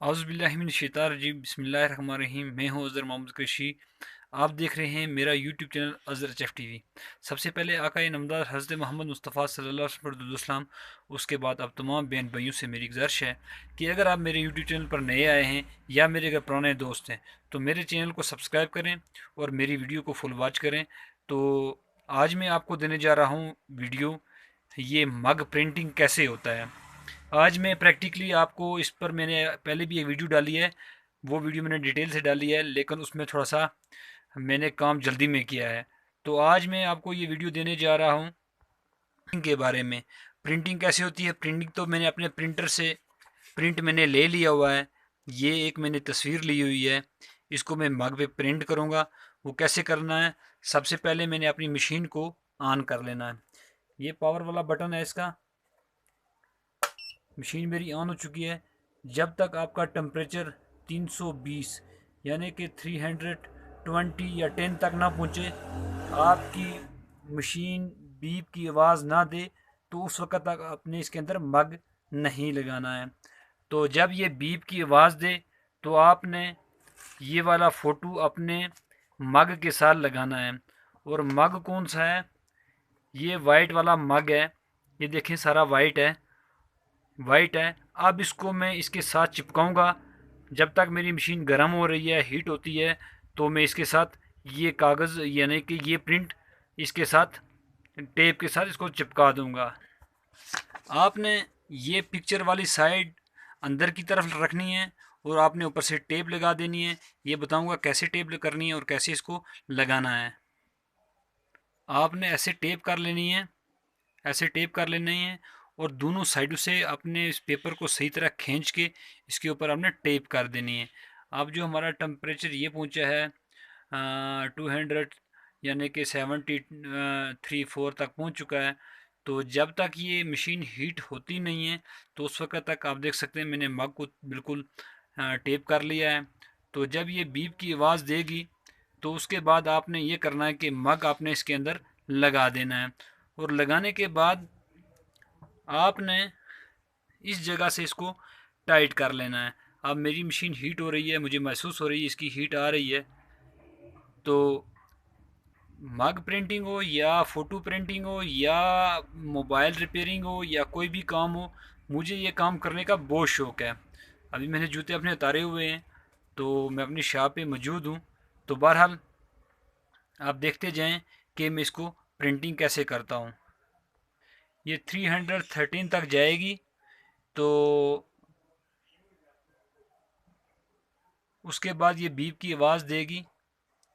औज़ुबिल्लाहिमिनश्शैतानिर्रजीम बिस्मिल्लाहिर्रहमानिर्रहीम। मैं हूँ अज़हर मोहम्मद क़ुरैशी। आप देख रहे हैं मेरा YouTube channel Azhar H F T V. सबसे पहले आक़ाए नामदार हज़रत मोहम्मद मुस्तफ़ा सल्लल्लाहु अलैहि वसल्लम, उसके बाद अब तमाम बहन भाइयों से मेरी गुज़ारिश है कि अगर आप मेरे यूट्यूब चैनल पर नए आए हैं या मेरे अगर पुराने दोस्त हैं तो मेरे चैनल को सब्सक्राइब करें और मेरी वीडियो को फुल वॉच करें। तो आज मैं आपको देने जा रहा हूँ वीडियो, ये मग प्रिंटिंग कैसे होता है। आज मैं प्रैक्टिकली आपको इस पर मैंने पहले भी एक वीडियो डाली है, वो वीडियो मैंने डिटेल से डाली है, लेकिन उसमें थोड़ा सा मैंने काम जल्दी में किया है। तो आज मैं आपको ये वीडियो देने जा रहा हूँ प्रिंटिंग के बारे में। प्रिंटिंग कैसे होती है। प्रिंटिंग तो मैंने अपने प्रिंटर से प्रिंट मैंने ले लिया हुआ है। ये एक मैंने तस्वीर ली हुई है, इसको मैं मग पे प्रिंट करूँगा। वो कैसे करना है, सबसे पहले मैंने अपनी मशीन को ऑन कर लेना है। ये पावर वाला बटन है इसका। मशीन मेरी ऑन हो चुकी है। जब तक आपका टेम्परेचर 320 यानी कि 320 या 10 तक ना पहुँचे, आपकी मशीन बीप की आवाज़ ना दे, तो उस वक्त तक आपने इसके अंदर मग नहीं लगाना है। तो जब ये बीप की आवाज़ दे तो आपने ये वाला फ़ोटो अपने मग के साथ लगाना है। और मग कौन सा है, ये वाइट वाला मग है। ये देखें सारा वाइट है। अब इसको मैं इसके साथ चिपकाऊंगा। जब तक मेरी मशीन गर्म हो रही है, हीट होती है, तो मैं इसके साथ ये कागज़ यानी कि ये प्रिंट इसके साथ टेप के साथ इसको चिपका दूंगा। आपने ये पिक्चर वाली साइड अंदर की तरफ रखनी है और आपने ऊपर से टेप लगा देनी है। ये बताऊंगा कैसे टेप करनी है और कैसे इसको लगाना है। आपने ऐसे टेप कर लेनी है, ऐसे टेप कर लेनी है और दोनों साइडों से अपने इस पेपर को सही तरह खींच के इसके ऊपर आपने टेप कर देनी है। अब जो हमारा टेम्परेचर ये पहुंचा है 200 यानी कि 73 4 तक पहुंच चुका है। तो जब तक ये मशीन हीट होती नहीं है तो उस वक्त तक आप देख सकते हैं मैंने मग को बिल्कुल टेप कर लिया है। तो जब ये बीप की आवाज़ देगी तो उसके बाद आपने ये करना है कि मग आपने इसके अंदर लगा देना है। और लगाने के बाद आपने इस जगह से इसको टाइट कर लेना है। अब मेरी मशीन हीट हो रही है, मुझे महसूस हो रही है इसकी हीट आ रही है। तो मग प्रिंटिंग हो या फ़ोटो प्रिंटिंग हो या मोबाइल रिपेयरिंग हो या कोई भी काम हो, मुझे ये काम करने का बहुत शौक़ है। अभी मैंने जूते अपने उतारे हुए हैं तो मैं अपनी शॉप पे मौजूद हूँ। तो बहरहाल आप देखते जाएं कि मैं इसको प्रिंटिंग कैसे करता हूँ। ये 313 तक जाएगी तो उसके बाद ये बीप की आवाज़ देगी।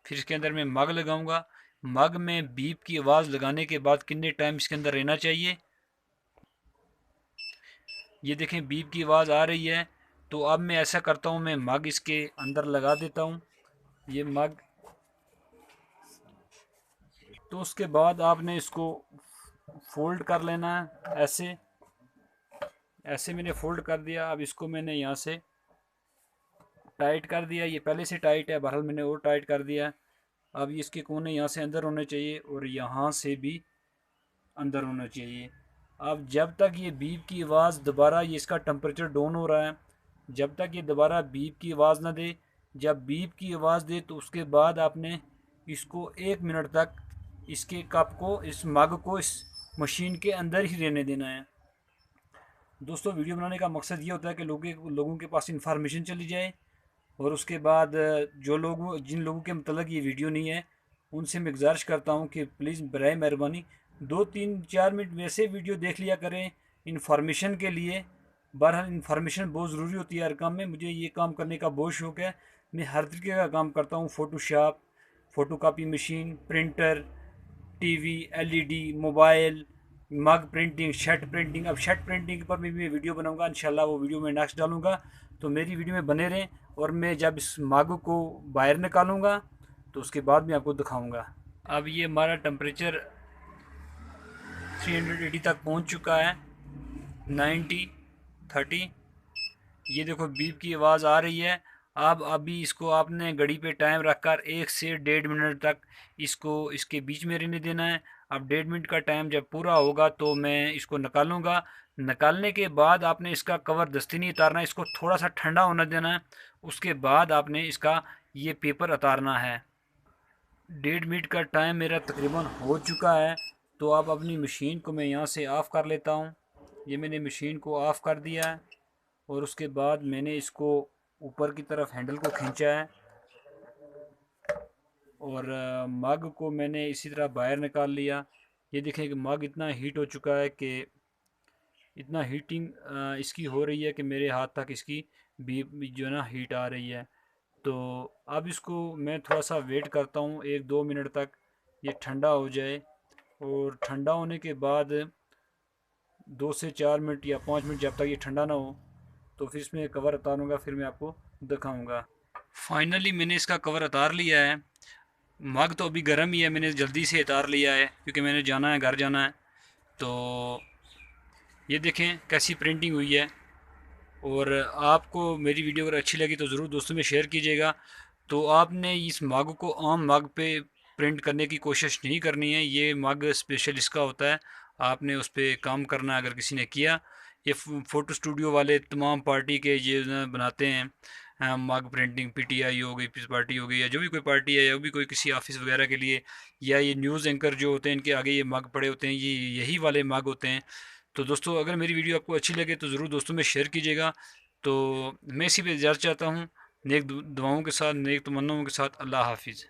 फिर इसके अंदर मैं मग लगाऊंगा। मग में बीप की आवाज़ लगाने के बाद कितने टाइम इसके अंदर रहना चाहिए, ये देखें बीप की आवाज़ आ रही है। तो अब मैं ऐसा करता हूँ, मैं मग इसके अंदर लगा देता हूँ, ये मग। तो उसके बाद आपने इसको फोल्ड कर लेना है। ऐसे ऐसे मैंने फोल्ड कर दिया। अब इसको मैंने यहाँ से टाइट कर दिया। ये पहले से टाइट है, बहरहाल मैंने और टाइट कर दिया। अब इसके कोने यहाँ से अंदर होने चाहिए और यहाँ से भी अंदर होना चाहिए। अब जब तक ये बीप की आवाज़ दोबारा, ये इसका टेम्परेचर डाउन हो रहा है, जब तक ये दोबारा बीप की आवाज़ ना दे, जब बीप की आवाज़ दे तो उसके बाद आपने इसको 1 मिनट तक इसके कप को, इस मग को इस मशीन के अंदर ही रहने देना है। दोस्तों, वीडियो बनाने का मकसद ये होता है कि लोगों के पास इंफॉर्मेशन चली जाए और उसके बाद जिन लोगों के मतलब ये वीडियो नहीं है, उनसे मैं गुजारिश करता हूँ कि प्लीज़ बराए मेहरबानी 2 3 4 मिनट वैसे वीडियो देख लिया करें इंफॉर्मेशन के लिए। बहरहाल इंफॉर्मेशन बहुत ज़रूरी होती है हर काम में। मुझे ये काम करने का बहुत शौक़ है। मैं हर तरीके का काम करता हूँ, Photoshop, photocopy machine, printer, TV, LED, mobile, मग प्रिंटिंग, शर्ट प्रिंटिंग। अब शर्ट प्रिंटिंग पर भी मैं वीडियो बनाऊंगा इंशाल्लाह, वो वीडियो मैं नेक्स्ट डालूंगा। तो मेरी वीडियो में बने रहें। और मैं जब इस मग को बाहर निकालूंगा तो उसके बाद मैं आपको दिखाऊंगा। अब ये हमारा टेम्परेचर 380 तक पहुंच चुका है। 90 30, ये देखो बीप की आवाज़ आ रही है। अब अभी इसको आपने घड़ी पे टाइम रखकर 1 से 1.5 मिनट तक इसको इसके बीच में रहने देना है। अब 1.5 मिनट का टाइम जब पूरा होगा तो मैं इसको निकालूंगा। निकालने के बाद आपने इसका कवर दस्ती नहीं उतारना है, इसको थोड़ा सा ठंडा होने देना है। उसके बाद आपने इसका ये पेपर उतारना है। 1:30 का टाइम मेरा तकरीबन हो चुका है। तो अब अपनी मशीन को मैं यहाँ से ऑफ़ कर लेता हूँ। ये मैंने मशीन को ऑफ़ कर दिया है और उसके बाद मैंने इसको ऊपर की तरफ हैंडल को खींचा है और मग को मैंने इसी तरह बाहर निकाल लिया। ये देखें कि मग इतना हीट हो चुका है कि इतना हीटिंग इसकी हो रही है कि मेरे हाथ तक इसकी भी जो है ना हीट आ रही है। तो अब इसको मैं थोड़ा सा वेट करता हूँ 1-2 मिनट तक ये ठंडा हो जाए। और ठंडा होने के बाद 2 से 4 मिनट या 5 मिनट जब तक ये ठंडा ना हो तो फिर इसमें कवर उतारूँगा, फिर मैं आपको दिखाऊँगा। फाइनली मैंने इसका कवर उतार लिया है। मग तो अभी गर्म ही है, मैंने जल्दी से उतार लिया है क्योंकि मैंने जाना है, घर जाना है। तो ये देखें कैसी प्रिंटिंग हुई है। और आपको मेरी वीडियो अगर अच्छी लगी तो ज़रूर दोस्तों में शेयर कीजिएगा। तो आपने इस मग को आम मग पे प्रिंट करने की कोशिश नहीं करनी है, ये मग स्पेशल इसका होता है, आपने उस पर काम करना है। अगर किसी ने किया, ये फ़ोटो स्टूडियो वाले तमाम पार्टी के ये बनाते हैं मग प्रिंटिंग, पीटीआई हो गई, पीस पार्टी हो गई, या जो भी कोई पार्टी है या भी कोई किसी ऑफिस वगैरह के लिए, या ये न्यूज़ एंकर जो होते हैं इनके आगे ये मग पड़े होते हैं, ये यही वाले मग होते हैं। तो दोस्तों अगर मेरी वीडियो आपको अच्छी लगे तो ज़रूर दोस्तों में शेयर कीजिएगा। तो मैं इसी पे इजाज़त चाहता हूँ, नेक दुआओं के साथ, नेक तमन्नाओं के साथ। अल्लाह हाफिज़।